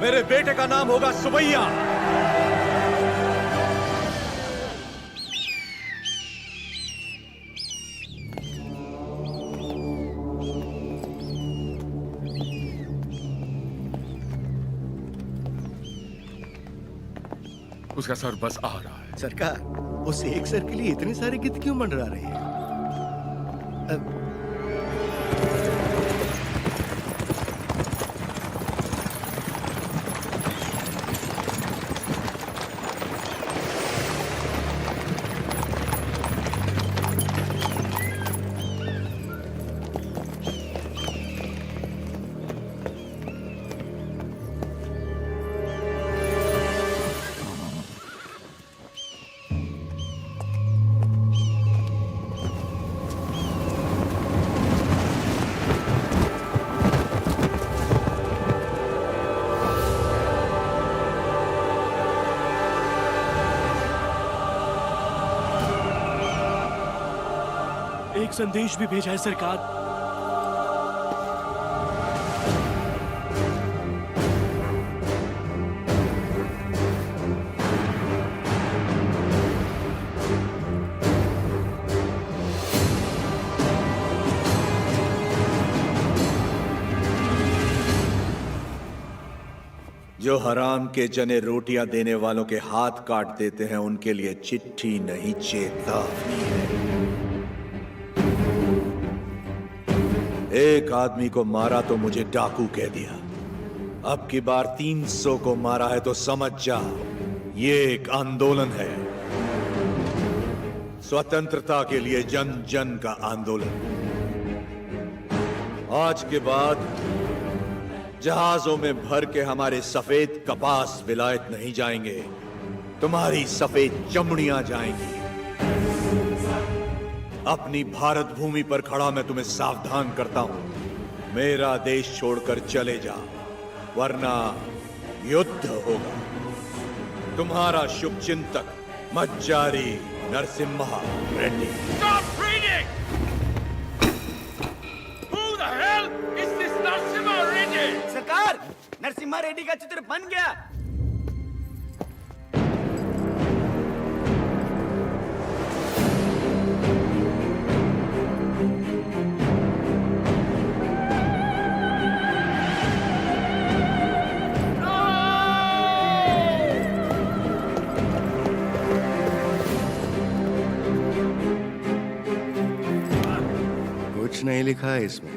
मेरे बेटे का नाम होगा सुमैया। उसका सर बस आ रहा है। सरकार, उस एक सर के लिए इतने सारे गिद्ध क्यों मंडरा रहे हैं? एक संदेश भी भेजा है सरकार। जो हराम के जने रोटियां देने वालों के हाथ काट देते हैं, उनके लिए चिट्ठी नहीं चेतावनी है। एक आदमी को मारा तो मुझे डाकू कह दिया, अब की बार 300 को मारा है तो समझ जा, ये एक आंदोलन है। स्वतंत्रता के लिए जन जन का आंदोलन। आज के बाद जहाजों में भर के हमारे सफेद कपास विलायत नहीं जाएंगे, तुम्हारी सफेद चमड़ियां जाएंगी। अपनी भारत भूमि पर खड़ा मैं तुम्हें सावधान करता हूं, मेरा देश छोड़कर चले जाओ, वरना युद्ध होगा। तुम्हारा शुभचिंतक मज्जारी Narasimha Reddy. Stop reading! Who the hell is this Narasimha Reddy? सरकार, नरसिम्हा रेड्डी का चित्र बन गया। कुछ नहीं लिखा है इसमें।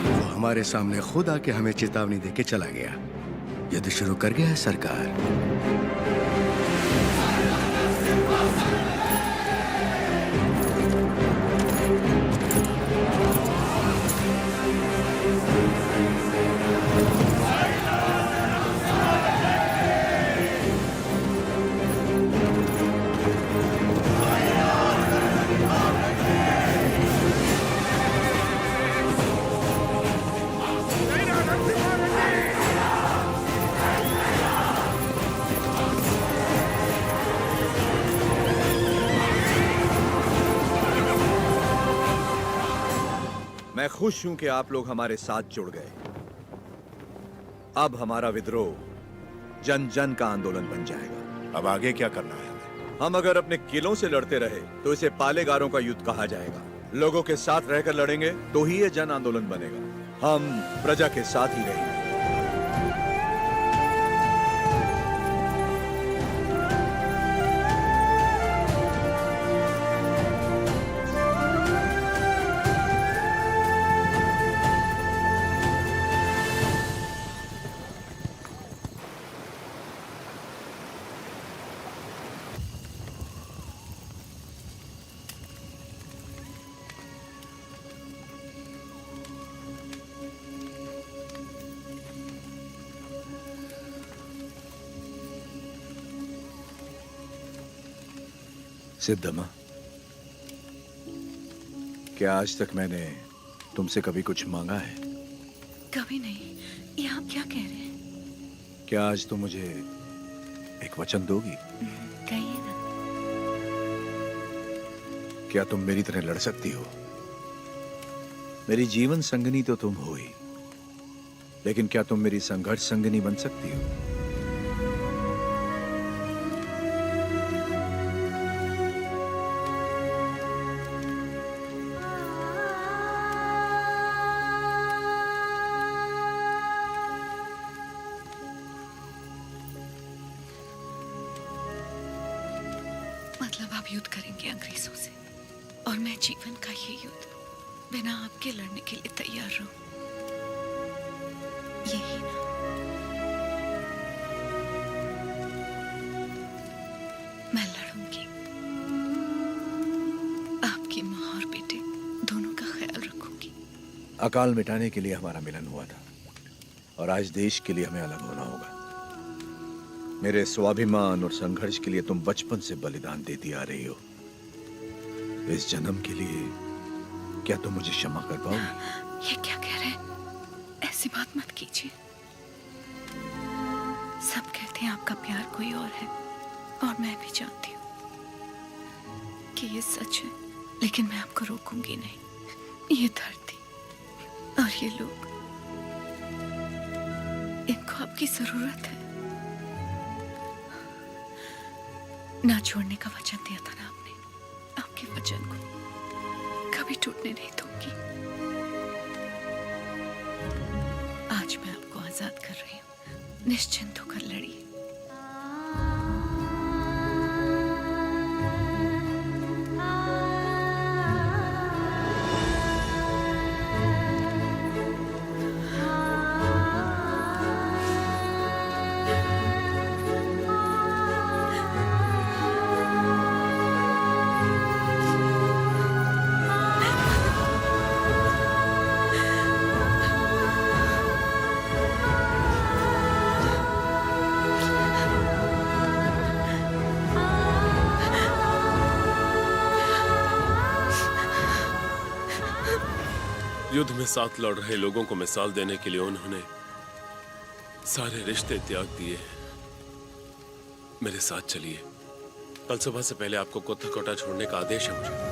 वो हमारे सामने खुद आके हमें चेतावनी देके चला गया। युद्ध शुरू कर गया है सरकार। मैं खुश हूं कि आप लोग हमारे साथ जुड़ गए। अब हमारा विद्रोह जन जन का आंदोलन बन जाएगा। अब आगे क्या करना है हमें? हम अगर अपने किलों से लड़ते रहे तो इसे पालेगारों का युद्ध कहा जाएगा। लोगों के साथ रहकर लड़ेंगे तो ही ये जन आंदोलन बनेगा। हम प्रजा के साथ ही रहेंगे। सिद्धम्मा, क्या आज तक मैंने तुमसे कभी कुछ मांगा है? कभी नहीं। ये आप क्या कह रहे हैं? क्या आज तुम मुझे एक वचन दोगी? कहिए ना। क्या तुम मेरी तरह लड़ सकती हो? मेरी जीवन संगनी तो तुम हो ही, लेकिन क्या तुम मेरी संघर्ष संगनी बन सकती हो? मतलब आप युद्ध करेंगे अंग्रेजों से और मैं जीवन का ये युद्ध बिना आपके लड़ने के लिए तैयार रहूं, यही ना? मैं लड़ूंगी, आपकी माँ और बेटे दोनों का ख्याल रखूंगी। अकाल मिटाने के लिए हमारा मिलन हुआ था और आज देश के लिए हमें अलग होना होगा। मेरे स्वाभिमान और संघर्ष के लिए तुम बचपन से बलिदान देती आ रही हो। इस जन्म के लिए क्या तुम मुझे क्षमा कर पाओगी? ये क्या कह रहे हैं? ऐसी बात मत कीजिए। सब कहते हैं आपका प्यार कोई और है और मैं भी जानती हूँ कि ये सच है, लेकिन मैं आपको रोकूंगी नहीं। ये धरती और ये लोग, इनको आपकी जरूरत है। ना छोड़ने का वचन दिया था ना आपने, आपके वचन को कभी टूटने नहीं दूंगी। आज मैं आपको आजाद कर रही हूँ, निश्चिंत होकर लड़िए। युद्ध में साथ लड़ रहे लोगों को मिसाल देने के लिए उन्होंने सारे रिश्ते त्याग दिए। मेरे साथ चलिए, कल सुबह से पहले आपको कोटा छोड़ने का आदेश है मुझे।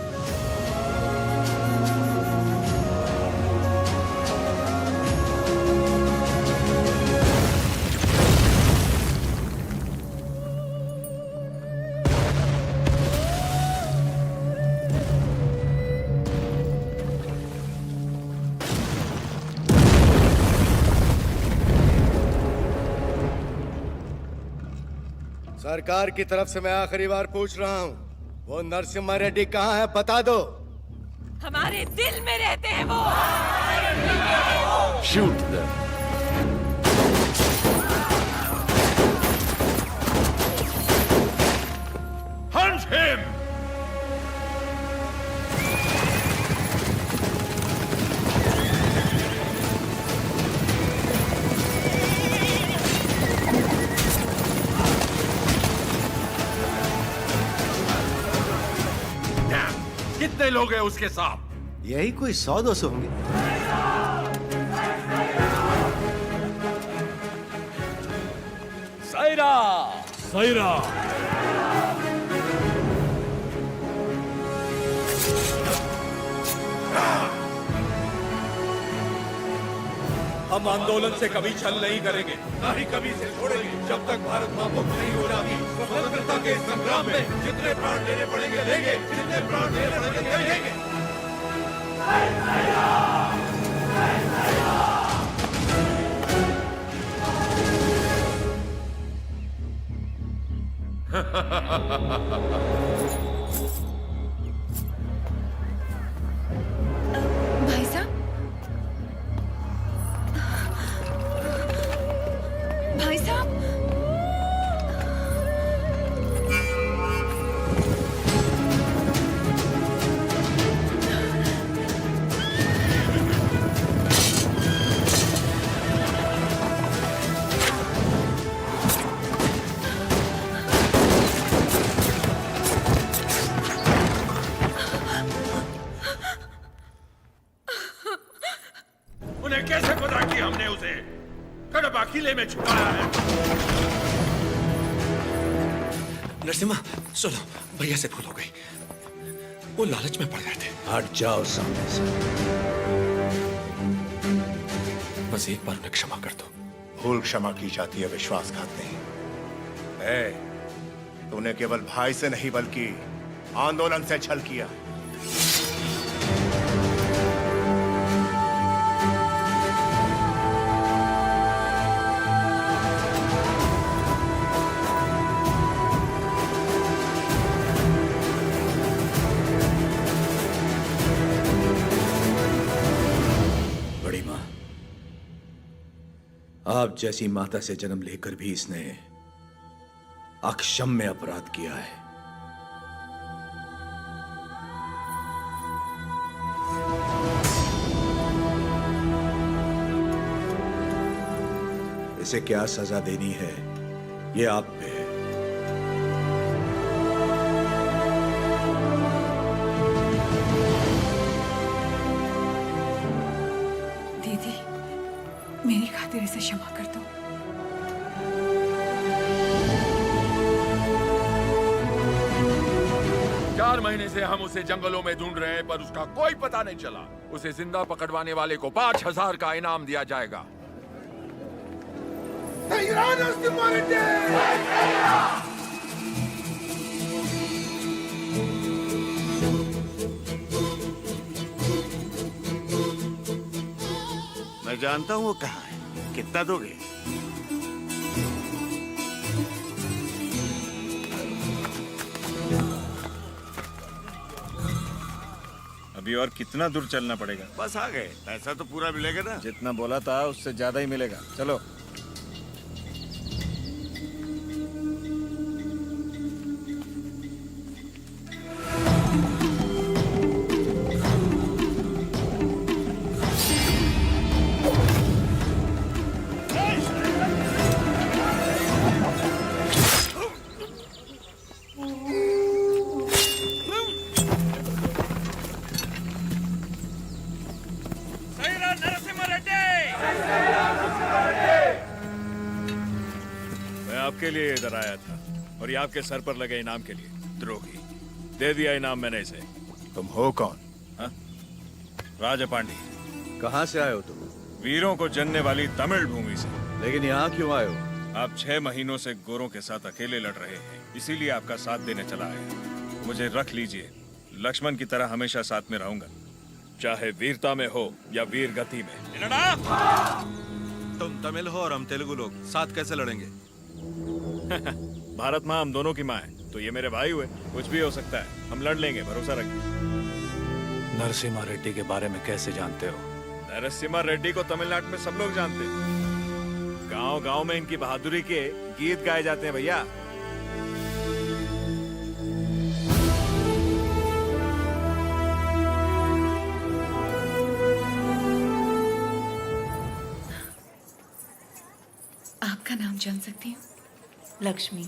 सरकार की तरफ से मैं आखिरी बार पूछ रहा हूँ, वो नरसिम्हा रेड्डी कहाँ है? बता दो। हमारे दिल में रहते हैं वो। Shoot them. Hunt him! कितने लोग हैं उसके साथ? यही कोई 100-200 होंगे। सायरा! सायरा! हम आंदोलन से कभी छल नहीं करेंगे, ना ही कभी इसे छोड़ेंगे, जब तक भारत मां मुक्त नहीं हो जाती। स्वतंत्रता के संग्राम में जितने प्राण देने पड़ेंगे लेंगे, जितने प्राण देने पड़ेंगे लेंगे। भाई साहब, भाई साहब, उन्हें कैसे पता कि हमने उसे कड़बा किले में छुपाया है? नरसिम्हा, सुनो, भैया से भूल हो गई। वो लालच में पड़ गए थे। हट जाओ सामने से। बस एक बार उन्हें क्षमा कर दो। भूल क्षमा की जाती है, विश्वासघात नहीं। तूने केवल भाई से नहीं बल्कि आंदोलन से छल किया। बड़ी माँ, आप जैसी माता से जन्म लेकर भी इसने अक्षम्य अपराध किया है। इसे क्या सजा देनी है, ये आप पे है। दीदी, मेरी खातिर इसे क्षमा कर दो। 4 महीने से हम उसे जंगलों में ढूंढ रहे हैं, पर उसका कोई पता नहीं चला। उसे जिंदा पकड़वाने वाले को 5000 का इनाम दिया जाएगा। मैं जानता हूँ वो कहाँ है। कितना दोगे? अभी और कितना दूर चलना पड़ेगा? बस आ गए। पैसा तो पूरा मिलेगा ना? जितना बोला था उससे ज्यादा ही मिलेगा। चलो। आपके लिए इधर आया था और ये आपके सर पर लगे इनाम के लिए। द्रोही, दे दिया इनाम मैंने इसे। तुम हो कौन? हाँ? राजा पांडे। कहां से आए हो तुम? वीरों को जनने वाली तमिल भूमि से। लेकिन यहाँ क्यों आए हो? आप 6 महीनों से गोरों के साथ अकेले लड़ रहे हैं, इसीलिए आपका साथ देने चला आया। मुझे रख लीजिए, लक्ष्मण की तरह हमेशा साथ में रहूंगा, चाहे वीरता में हो या वीर गति में। तुम तमिल हो और हम तेलुगु लोग, साथ कैसे लड़ेंगे? भारत माँ हम दोनों की माँ है, तो ये मेरे भाई हुए। कुछ भी हो सकता है, हम लड़ लेंगे, भरोसा रखिए। नरसिम्हा रेड्डी के बारे में कैसे जानते हो? नरसिम्हा रेड्डी को तमिलनाडु में सब लोग जानते हैं। गांव-गांव में इनकी बहादुरी के गीत गाए जाते हैं भैया। आपका नाम जान सकती हूँ? लक्ष्मी।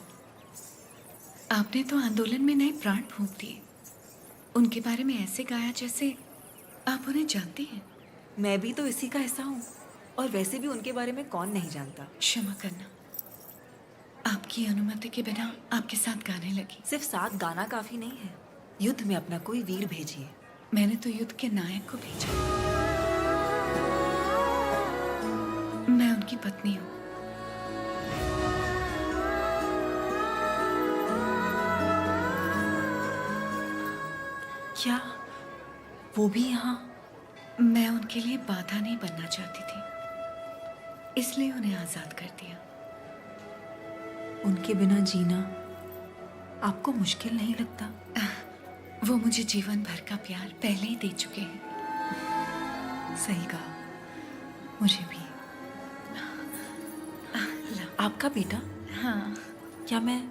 आपने तो आंदोलन में नए प्राण फूंक दिए। उनके बारे में ऐसे गाया जैसे आप उन्हें जानते हैं। मैं भी तो इसी का हिस्सा हूँ, और वैसे भी उनके बारे में कौन नहीं जानता। क्षमा करना, आपकी अनुमति के बिना आपके साथ गाने लगी। सिर्फ साथ गाना काफी नहीं है, युद्ध में अपना कोई वीर भेजिए। मैंने तो युद्ध के नायक को भेजा। मैं उनकी पत्नी हूँ। क्या वो भी यहाँ? मैं उनके लिए बाधा नहीं बनना चाहती थी, इसलिए उन्हें आजाद कर दिया। उनके बिना जीना आपको मुश्किल नहीं लगता? वो मुझे जीवन भर का प्यार पहले ही दे चुके हैं। सही कहा, मुझे भी। आपका बेटा? हाँ। क्या मैं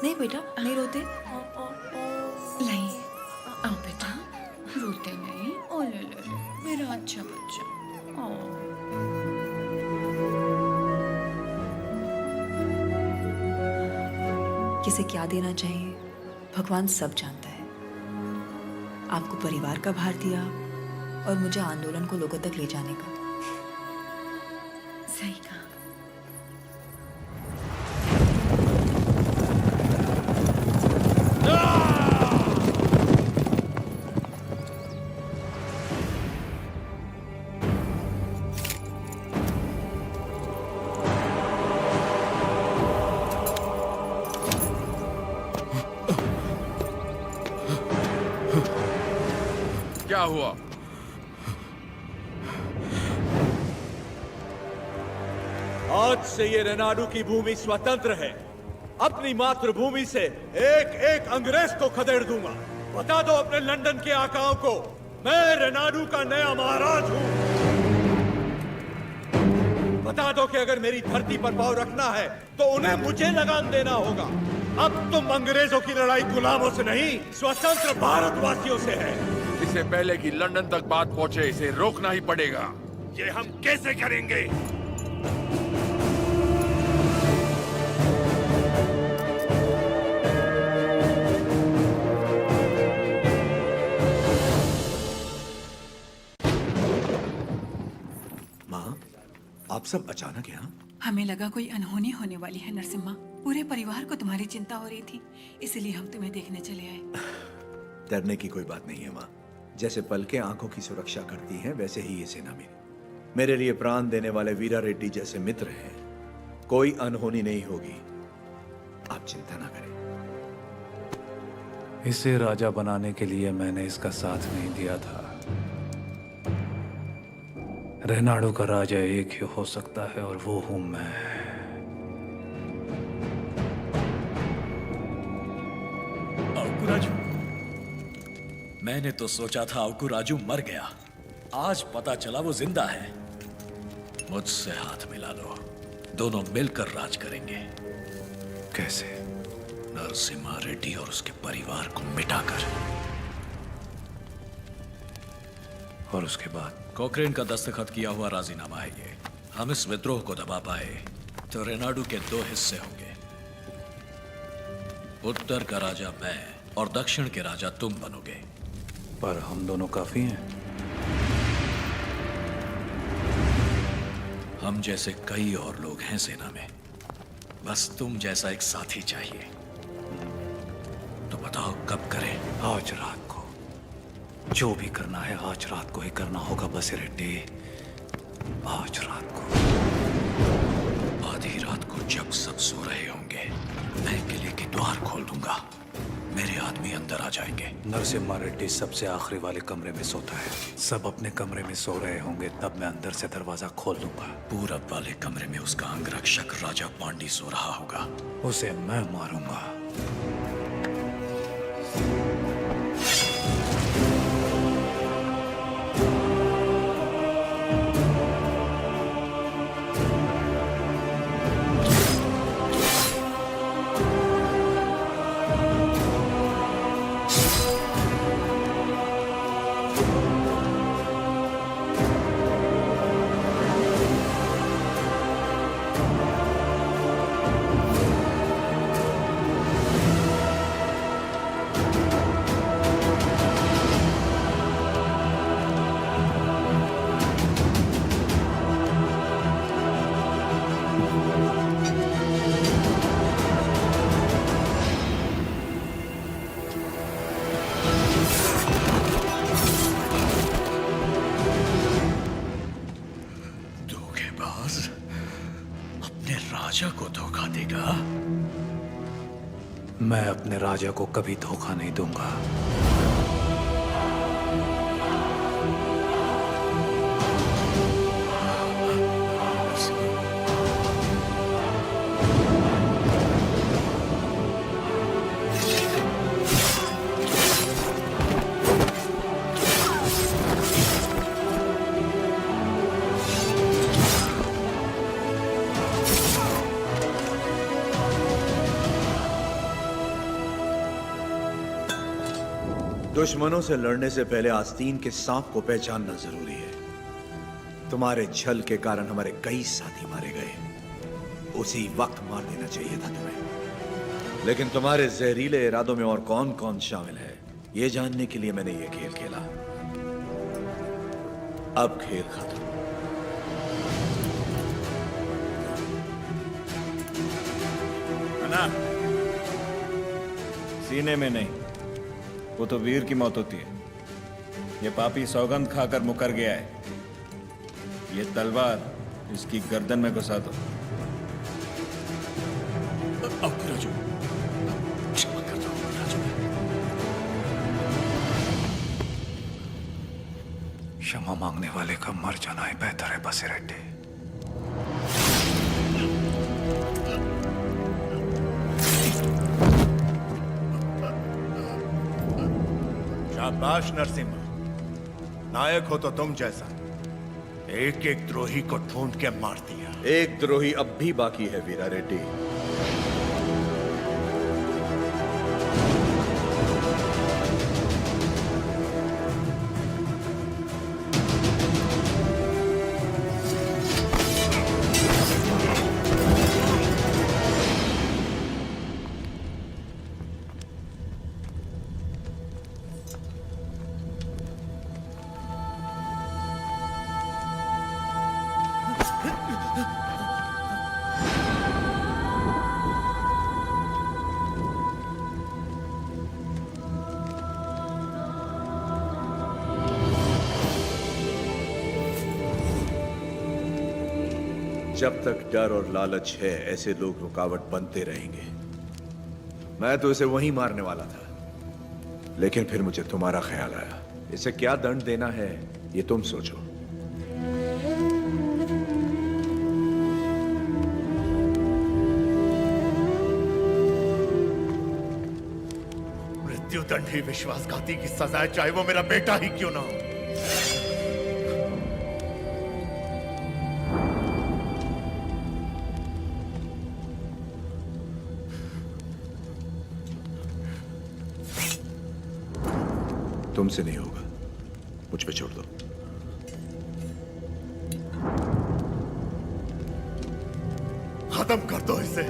नहीं बेटा, नहीं रोते। लाइए, आओ बेटा, रोते नहीं। ओ ले ले ले, मेरा अच्छा बच्चा। किसे क्या देना चाहिए भगवान सब जानता है। आपको परिवार का भार दिया और मुझे आंदोलन को लोगों तक ले जाने का। सही कहा। क्या हुआ? आज से ये रेनाडू की भूमि स्वतंत्र है। अपनी मातृभूमि से एक एक अंग्रेज को खदेड़ दूंगा। बता दो अपने लंदन के आकाओं को, मैं रेनाडू का नया महाराज हूं। बता दो कि अगर मेरी धरती पर पांव रखना है तो उन्हें मुझे लगान देना होगा। अब तुम अंग्रेजों की लड़ाई गुलामों से नहीं, स्वतंत्र भारतवासियों से है। इससे पहले कि लंदन तक बात पहुंचे, इसे रोकना ही पड़ेगा। ये हम कैसे करेंगे? माँ, आप सब अचानक यहाँ? हमें लगा कोई अनहोनी होने वाली है नरसिम्हा। पूरे परिवार को तुम्हारी चिंता हो रही थी, इसलिए हम तुम्हें देखने चले आए। डरने की कोई बात नहीं है माँ। जैसे पलकें आंखों की सुरक्षा करती हैं, वैसे ही ये सेना मेरे लिए प्राण देने वाले वीरा रेड्डी जैसे मित्र हैं। कोई अनहोनी नहीं होगी, आप चिंता ना करें। इसे राजा बनाने के लिए मैंने इसका साथ नहीं दिया था। रेनाडू का राजा एक ही हो सकता है और वो हूं मैं। राजू, मैंने तो सोचा था अवकू राजू मर गया, आज पता चला वो जिंदा है। मुझसे हाथ मिला लो, दोनों मिलकर राज करेंगे। कैसे? नरसिम्हा रेड्डी और उसके परिवार को मिटाकर। और उसके बाद? कोक्रेन का दस्तखत किया हुआ राजीनामा है ये। हम इस विद्रोह को दबा पाए तो रेनाडू के 2 हिस्से होंगे। उत्तर का राजा मैं और दक्षिण के राजा तुम बनोगे। पर हम दोनों काफी हैं। हम जैसे कई और लोग हैं सेना में, बस तुम जैसा एक साथी चाहिए। तो बताओ कब करें? आज रात को। जो भी करना है आज रात को ही करना होगा बसिरेड्डी, आज रात को। आधी रात को जब सब सो रहे होंगे, मैं किले के द्वार खोल दूंगा। मेरे आदमी अंदर आ जाएंगे। नरसिम्हा रेड्डी सबसे आखिरी वाले कमरे में सोता है। सब अपने कमरे में सो रहे होंगे, तब मैं अंदर से दरवाजा खोल दूंगा। पूरब वाले कमरे में उसका अंगरक्षक राजा पांडी सो रहा होगा। उसे मैं मारूंगा। मैं अपने राजा को कभी धोखा नहीं दूंगा। दुश्मनों से लड़ने से पहले आस्तीन के सांप को पहचानना जरूरी है। तुम्हारे छल के कारण हमारे कई साथी मारे गए। उसी वक्त मार देना चाहिए था तुम्हें। लेकिन तुम्हारे जहरीले इरादों में और कौन कौन शामिल है, यह जानने के लिए मैंने यह खेल खेला। अब खेल खत्म। ना, सीने में नहीं, वो तो वीर की मौत होती है। ये पापी सौगंध खाकर मुकर गया है। ये तलवार इसकी गर्दन में घुसा दो। राजू, क्षमा कर दो राजू। क्षमा मांगने वाले का मर जाना ही बेहतर है बसिरेड्डी। शाबाश नरसिम्हा, नायक हो तो तुम जैसा। एक एक द्रोही को ढूंढ के मार दिया। एक द्रोही अब भी बाकी है वीरा रेड्डी। जब तक डर और लालच है, ऐसे लोग रुकावट बनते रहेंगे। मैं तो इसे वहीं मारने वाला था, लेकिन फिर मुझे तुम्हारा ख्याल आया। इसे क्या दंड देना है, ये तुम सोचो। मृत्युदंड ही विश्वासघाती की सजा है, चाहे वो मेरा बेटा ही क्यों ना हो। तुमसे नहीं होगा, मुझ पे छोड़ दो। खत्म कर दो इसे।